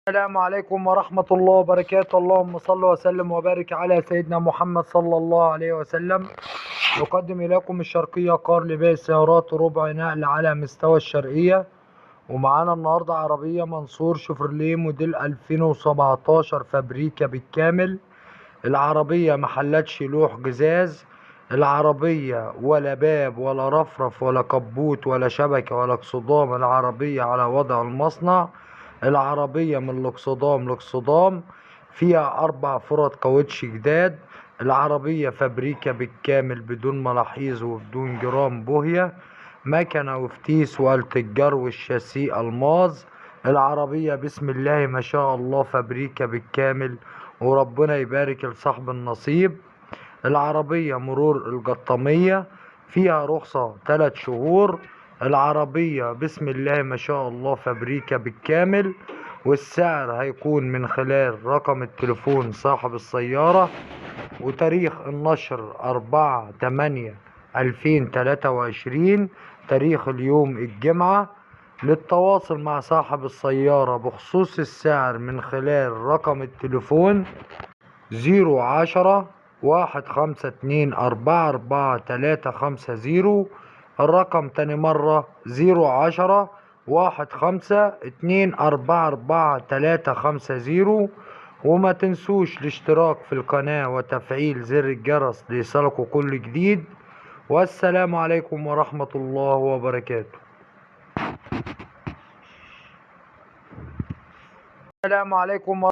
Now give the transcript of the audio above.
السلام عليكم ورحمة الله وبركاته. اللهم صل وسلم وبارك على سيدنا محمد صلى الله عليه وسلم. نقدم إليكم الشرقية كار لبيع السيارات ربع نقل على مستوى الشرقية. ومعانا النهاردة عربية منصور شيفروليه موديل 2017 فابريكا بالكامل. العربية محلات شلوح جزاز. العربية ولا باب ولا رفرف ولا كبوت ولا شبكة ولا اكسدام، العربية على وضع المصنع. العربية من الاكسدام لاكسدام، فيها 4 فرد كاوتش جداد. العربية فابريكا بالكامل بدون ملاحيظ وبدون جرام بوهية. مكنة وفتيس وآلة الجر والشاسيه ألماظ. العربية بسم الله ما شاء الله فابريكا بالكامل، وربنا يبارك لصاحب النصيب. العربية مرور القطامية، فيها رخصة 3 شهور. العربية بسم الله ما شاء الله فابريكا بالكامل، والسعر هيكون من خلال رقم التليفون صاحب السيارة. وتاريخ النشر 4/8/2023، تاريخ اليوم الجمعة. للتواصل مع صاحب السيارة بخصوص السعر من خلال رقم التليفون 010-15244350. الرقم تاني مرة 010-15244350. وما تنسوش الاشتراك في القناة وتفعيل زر الجرس ليصلكوا كل جديد. والسلام عليكم ورحمة الله وبركاته. السلام عليكم